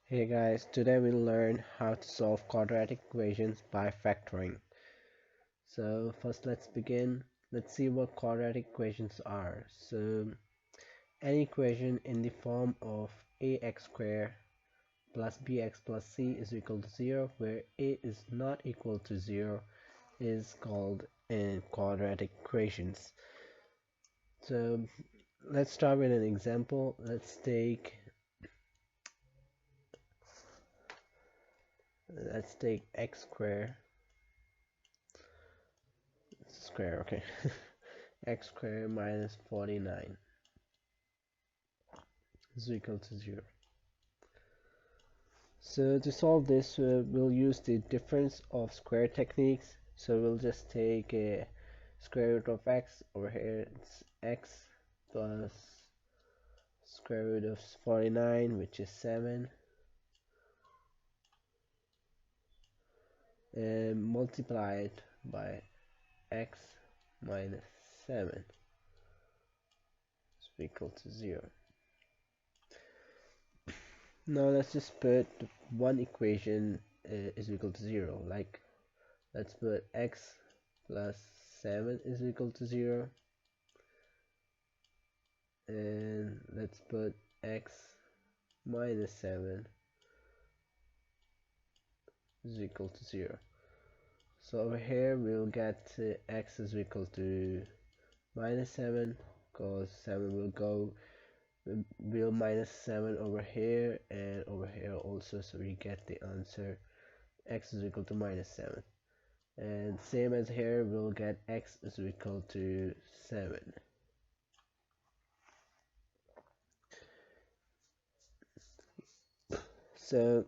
Hey guys, today we'll learn how to solve quadratic equations by factoring. So first let's begin. Let's see what quadratic equations are. So any equation in the form of ax squared plus bx plus c is equal to 0 where a is not equal to 0 is called quadratic equations. So let's start with an example. Let's take x square, okay. X squared minus 49 is equal to 0. So to solve this, we'll use the difference of square techniques. So we'll just take a square root of x. Over here it's x plus square root of 49, which is 7, and multiply it by x minus 7 is equal to 0. Now let's just put one equation is equal to 0. Like, let's put x plus 7 is equal to 0, and let's put x minus 7 is equal to 0. So over here we'll get x is equal to minus 7, because 7 will go, we'll minus 7 over here and over here also, so we get the answer x is equal to minus 7. And same as here, we'll get x is equal to 7. So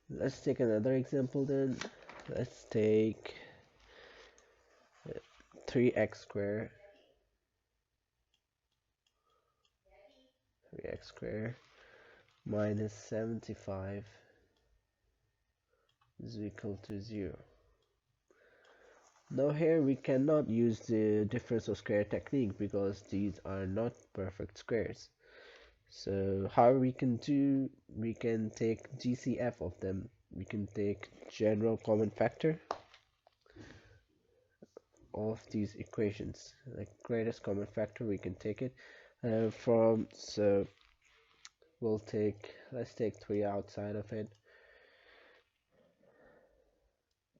let's take another example then. Let's take 3x squared 3x squared minus 75 is equal to 0. Now here we cannot use the difference of square technique because these are not perfect squares. So how we can take GCF of them. We can take general common factor of these equations, like greatest common factor. We can take it so let's take 3 outside of it.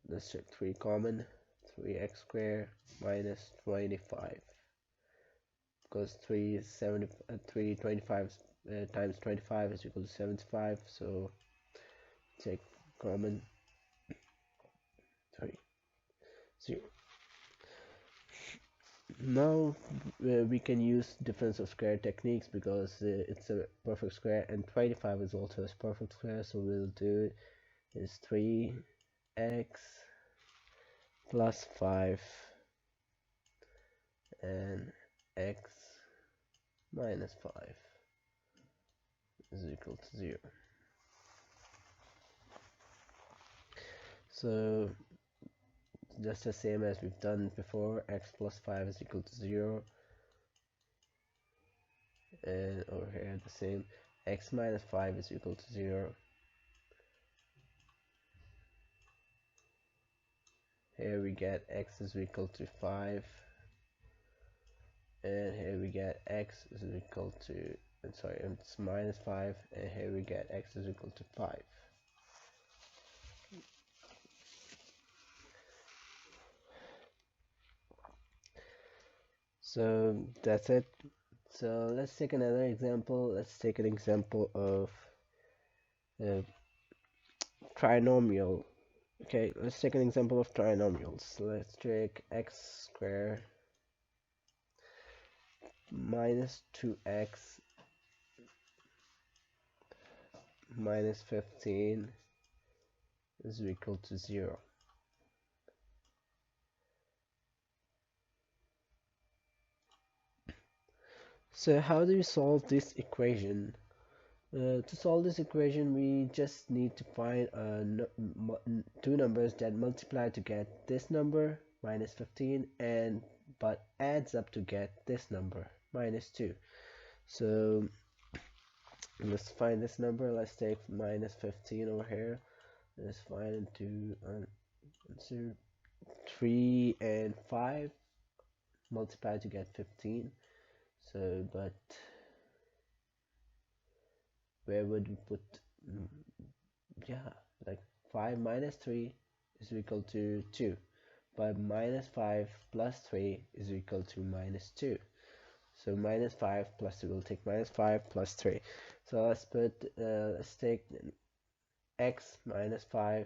Let's take 3 common. 3x squared minus 25, because 325 times 25 is equal to 75, so take common 3 0. Now we can use difference of square techniques because it's a perfect square and 25 is also a perfect square, so we'll do is 3x plus 5 and x minus 5 is equal to 0. So just the same as we've done before, x plus 5 is equal to 0, and over here the same, x minus 5 is equal to 0. Here we get x is equal to 5, and here we get x is equal to, it's minus 5, and here we get x is equal to 5. So that's it. So let's take another example. Let's take an example of a trinomial. Okay, let's take an example of trinomials. Let's take x squared minus 2x minus 15 is equal to 0. So how do we solve this equation? To solve this equation, we just need to find two numbers that multiply to get this number, minus 15, and but adds up to get this number, minus 2. So Let's find this number. Let's take minus 15 over here. Let's find into answer 3 and 5 multiply to get 15. So, but where would we put? mm, Yeah, like 5 minus 3 is equal to 2. But minus 5 plus 3 is equal to minus 2. So minus 5 plus 2, we'll take minus 5 plus 3. So let's take x minus 5,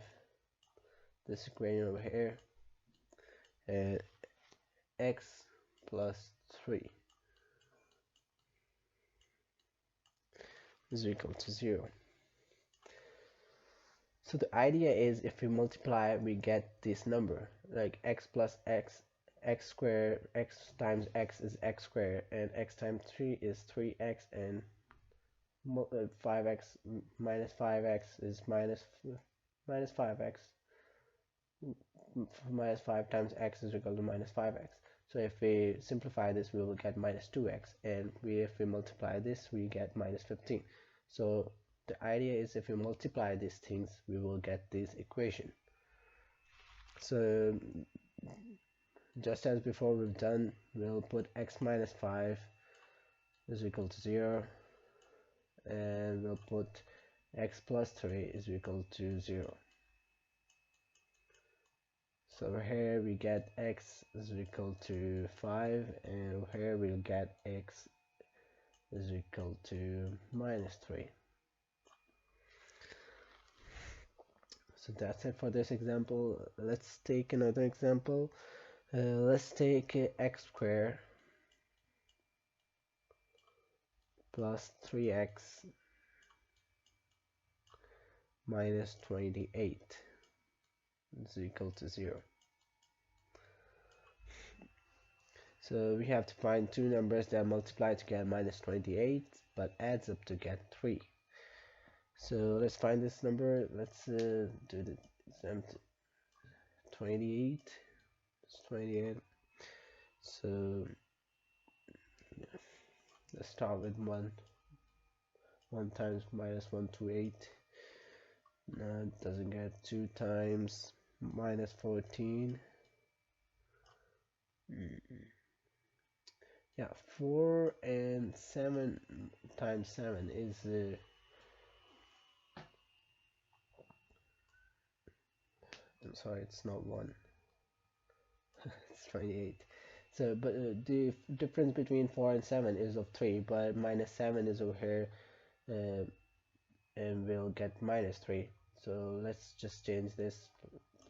this equation over here, and x plus 3 is equal to 0. So the idea is if we multiply, we get this number, like x plus x, x squared, x times x is x squared, and x times 3 is 3x, and 5x minus 5x is minus 5x. Minus 5 times x is equal to minus 5x. So if we simplify this, we will get minus 2x, and if we multiply this, we get minus 15. So the idea is if we multiply these things, we will get this equation. So just as before we've done, we'll put x minus 5 is equal to 0, and we'll put x plus 3 is equal to 0. So over here we get x is equal to 5, and over here we'll get x is equal to minus 3. So that's it for this example. Let's take another example. Let's take x squared plus 3x minus 28 is equal to 0. So we have to find two numbers that multiply to get minus 28 but adds up to get 3. So let's find this number. Let's do the exam 28. It's 28. So yeah, let's start with 1. 1 times minus 128. No, it doesn't get 2 times minus 14. Yeah, 4 and 7 times 7 is I'm sorry, it's not 1. It's 28. So, but the difference between 4 and 7 is of 3, but minus 7 is over here, uh, and we'll get minus 3. So let's just change this,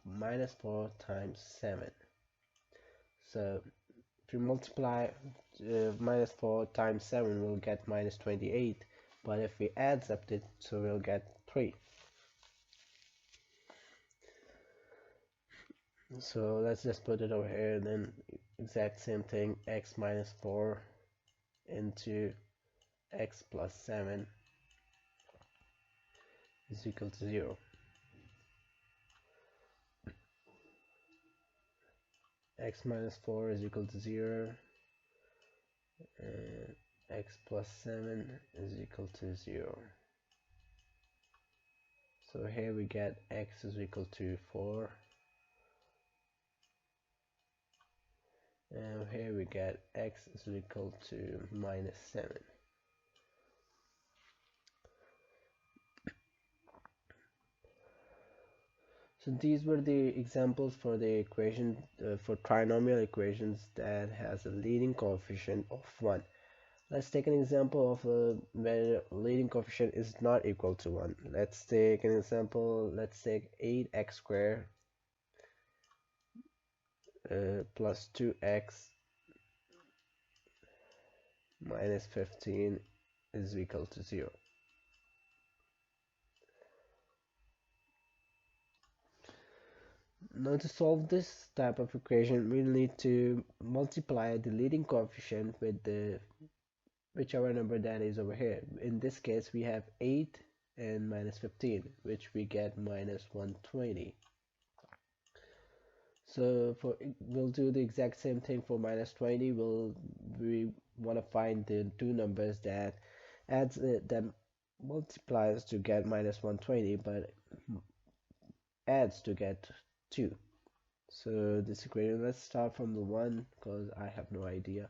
minus 4 times 7. So if we multiply minus 4 times 7, we'll get minus 28. But if we add up it, so we'll get 3. So let's just put it over here, then exact same thing, x minus 4 into x plus 7 is equal to 0. X minus 4 is equal to 0, and x plus 7 is equal to 0. So here we get x is equal to 4, and here we get x is equal to minus 7. So these were the examples for the equation for trinomial equations that has a leading coefficient of 1. Let's take an example of where leading coefficient is not equal to 1. Let's take an example. Let's take 8x squared plus 2x minus 15 is equal to 0. Now to solve this type of equation, we'll need to multiply the leading coefficient with the whichever number that is over here. In this case, we have 8 and minus 15, which we get minus 120. So we'll do the exact same thing for minus 20. We want to find the two numbers that adds them multiplies to get minus 120, but adds to get 2. So this equation, let's start from the 1 because I have no idea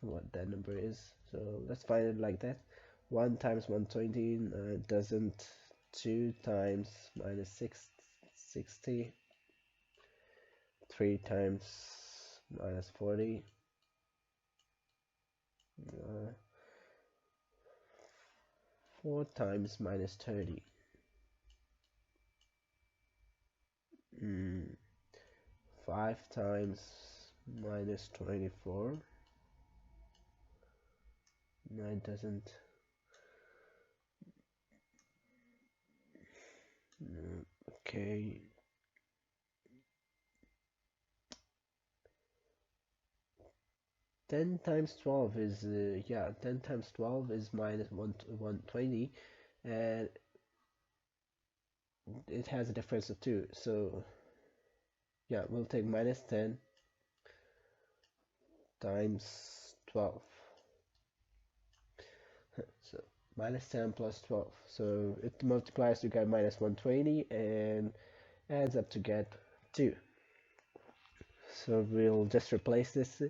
what that number is. So let's find it like that. 1 times 120 doesn't. 2 times minus 60. 3 times minus 40. 4 times minus 30. 5 times minus 24. No, it doesn't. Okay. 10 times 12 is, 10 times 12 is minus 120, and it has a difference of 2. So, yeah, we'll take minus 10 times 12. So, minus 10 plus 12. So, it multiplies to get minus 120 and adds up to get 2. So, we'll just replace this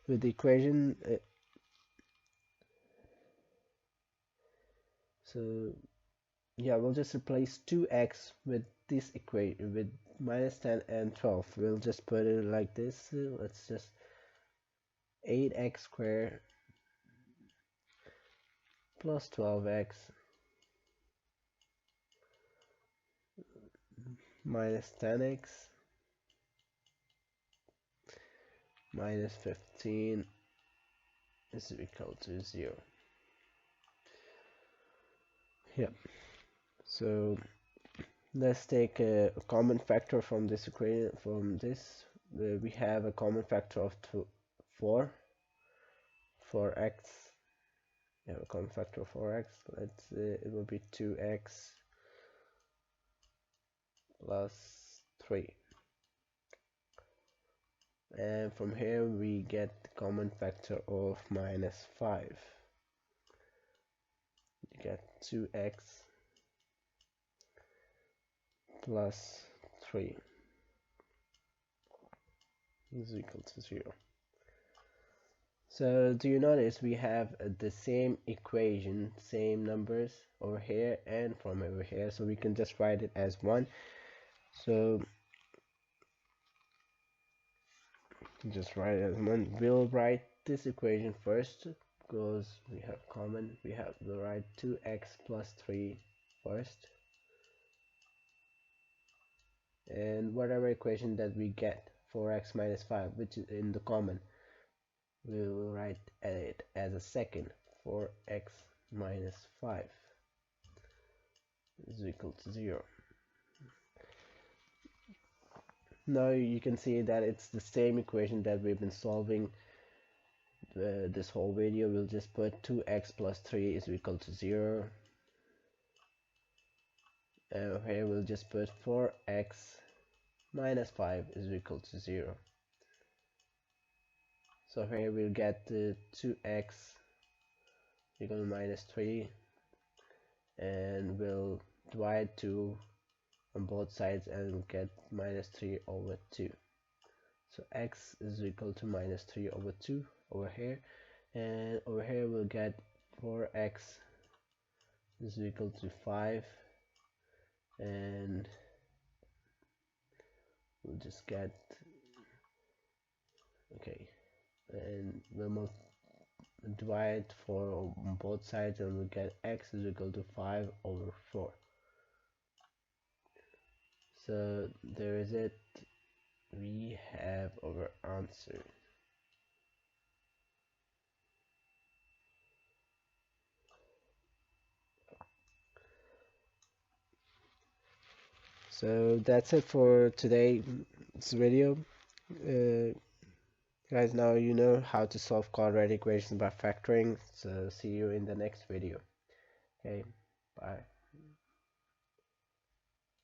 with the equation. So, yeah, we'll just replace 2x with this equation with minus 10 and 12. We'll just put it like this. Let's just 8x squared plus 12x minus 10x minus 15 is equal to 0. Yeah, so let's take a common factor from this equation. From this, we have a common factor of 4 for x. We have a common factor of 4x. It will be 2x plus 3. And from here we get the common factor of minus 5. You get 2x plus 3 is equal to 0. So do you notice we have the same equation, same numbers over here and from over here, so we can just write it as 1. So just write it as 1. We'll write this equation first because we have common. We have to write 2x plus 3 first, and whatever equation that we get, 4x minus 5, which is in the common, we will write it as a second. 4x minus 5 is equal to 0. Now you can see that it's the same equation that we've been solving this whole video. We'll just put 2x plus 3 is equal to 0, and here we'll just put 4x minus 5 is equal to 0. So here we'll get 2x equal to minus 3, and we'll divide 2 on both sides and we'll get minus 3 over 2. So x is equal to minus 3 over 2 over here, and over here we'll get 4x is equal to 5, and we'll just get, okay, and we'll divide 4 on both sides and we'll get x is equal to 5 over 4. So there is it. We have our answer. So that's it for today's video. Guys, now you know how to solve quadratic equations by factoring. So see you in the next video. Okay, bye.